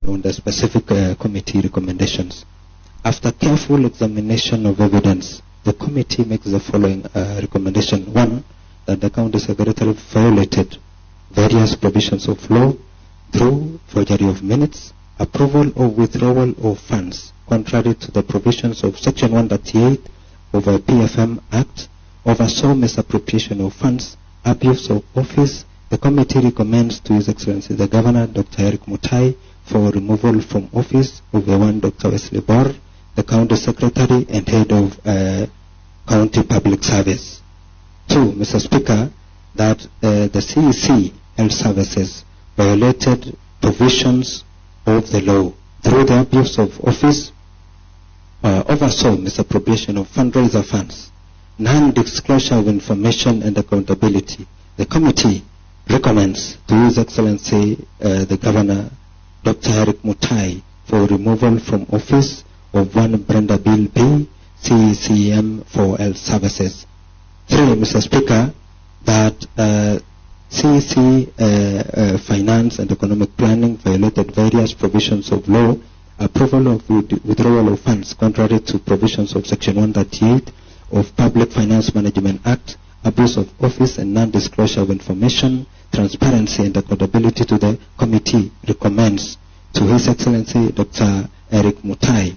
on the specific committee recommendations. After careful examination of evidence, the committee makes the following recommendation. 1, that the county secretary violated various provisions of law through forgery of minutes, approval or withdrawal of funds contrary to the provisions of Section 138 of the PFM Act, oversaw misappropriation of funds, abuse of office. The committee recommends to His Excellency the Governor, Dr. Eric Mutai, for removal from office of the one Dr. Wesley Bor, the County Secretary and Head of County Public Service. 2, Mr. Speaker, that the CEC Health Services violated provisions of the law through the abuse of office, oversaw misappropriation of fundraiser funds, non-disclosure of information and accountability. The committee recommends to His Excellency the Governor, Dr. Eric Mutai, for removal from office of one Brenda Bill B, CECM for Health Services. 3, Mr. Speaker, that CEC Finance and Economic Planning violated various provisions of law, approval of withdrawal of funds contrary to provisions of Section 138 of Public Finance Management Act, abuse of office and non-disclosure of information, transparency and accountability. To the committee recommends to His Excellency Dr. Eric Mutai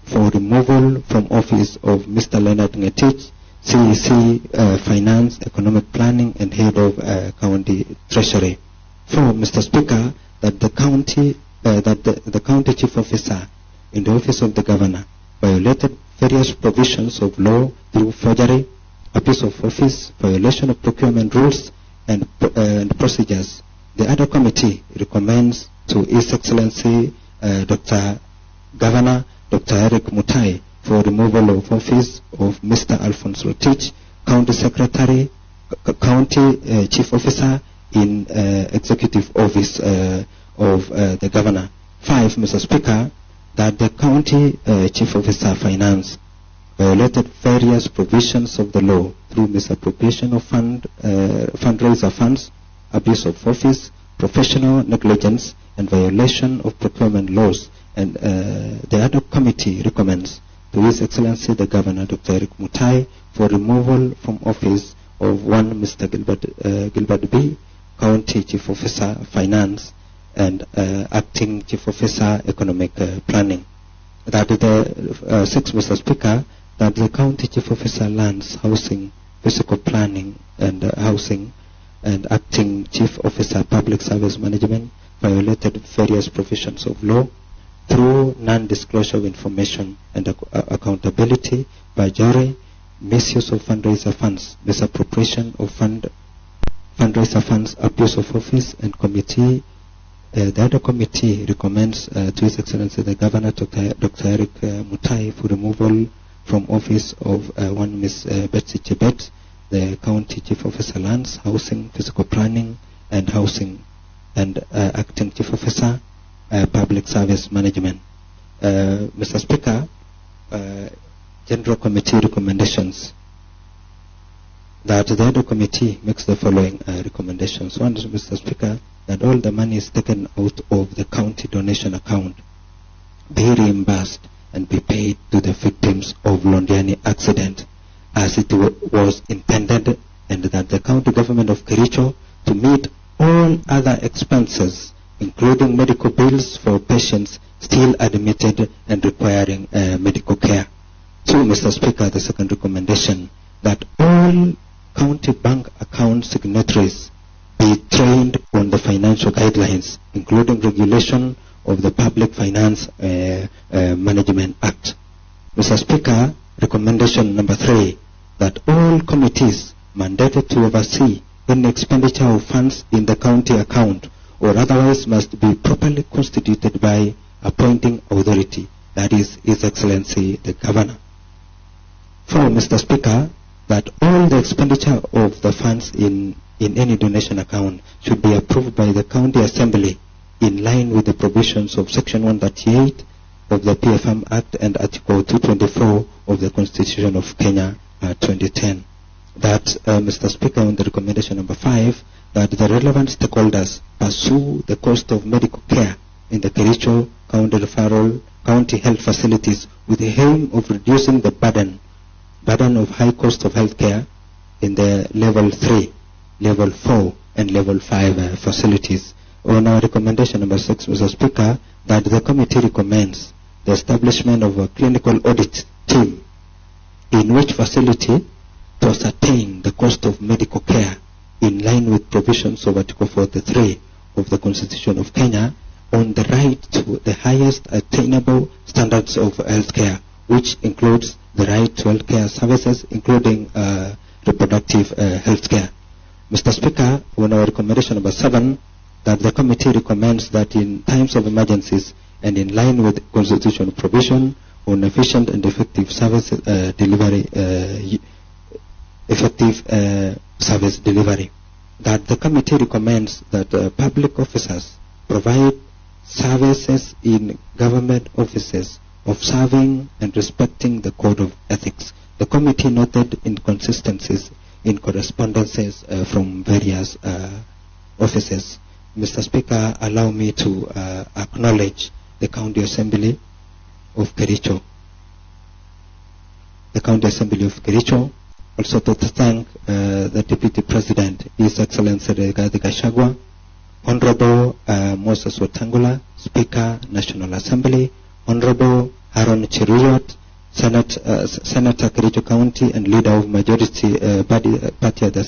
for removal from office of Mr. Leonard Ngetich, CEC Finance, Economic Planning and Head of County Treasury. 4, Mr. Speaker, that the county Chief Officer in the Office of the Governor violated various provisions of law through forgery, abuse of office, violation of procurement rules and procedures. The Adhoc Committee recommends to His Excellency Dr. Governor Dr. Eric Mutai for removal of office of Mr. Alphonse Rotich, County Secretary, County Chief Officer in Executive Office of the Governor. 5, Mr. Speaker, that the County Chief Officer Finance violated various provisions of the law through misappropriation of fundraiser funds, abuse of office, professional negligence, and violation of procurement laws. And the Adhoc Committee recommends to His Excellency the Governor, Dr. Eric Mutai, for removal from office of one Mr. Gilbert B, County Chief Officer Finance and Acting Chief Officer Economic Planning. That the 6, Mr. Speaker, that the County Chief Officer Lands, Housing, Physical Planning and Housing and Acting Chief Officer Public Service Management violated various provisions of law through non-disclosure of information and accountability, perjury, misuse of fundraiser funds, misappropriation of fundraiser funds, abuse of office, and committee. The other committee recommends to His Excellency the Governor, Dr. Eric Mutai, for removal from office of one Ms. Betsy Chebet, the County Chief Officer Lands, Housing, Physical Planning and Housing, and Acting Chief Officer Public Service Management. Mr. Speaker, General Committee recommendations. That the other committee makes the following recommendations. 1, Mr. Speaker, that all the money is taken out of the county donation account be reimbursed and be paid to the victims of Londiani accident as it was intended, and that the county government of Kericho to meet all other expenses, including medical bills for patients still admitted and requiring medical care. 2, Mr. Speaker, the second recommendation, that all county bank account signatories be trained on the financial guidelines, including regulation of the Public Finance Management Act. Mr. Speaker, recommendation number 3, that all committees mandated to oversee any expenditure of funds in the county account or otherwise must be properly constituted by appointing authority, that is His Excellency the Governor. 4, Mr. Speaker, that all the expenditure of the funds in any donation account should be approved by the County Assembly in line with the provisions of Section 138 of the PFM Act and Article 224 of the Constitution of Kenya 2010. That, Mr. Speaker, on the recommendation number 5, that the relevant stakeholders pursue the cost of medical care in the Kericho County Health Facilities with the aim of reducing the burden of high cost of healthcare in the level 3, level 4, and level 5 facilities. On our recommendation number 6, Mr. Speaker, that the committee recommends the establishment of a clinical audit team in which facility to ascertain the cost of medical care in line with provisions of Article 43 of the Constitution of Kenya on the right to the highest attainable standards of healthcare, which includes the right to healthcare services, including reproductive healthcare. Mr. Speaker, on our recommendation number 7, that the committee recommends that in times of emergencies and in line with constitutional provision on efficient and effective service delivery, that the committee recommends that public officers provide services in government offices observing and respecting the code of ethics. The committee noted inconsistencies in correspondences from various offices. Mr. Speaker, allow me to acknowledge the County Assembly of Kericho. The County Assembly of Kericho. Also to thank the Deputy President, His Excellency Rigathi Gachagua, Honorable Moses Wetangula, Speaker, National Assembly, Honorable Aaron Cheruiyot, Senator Kericho County and Leader of Majority Party at the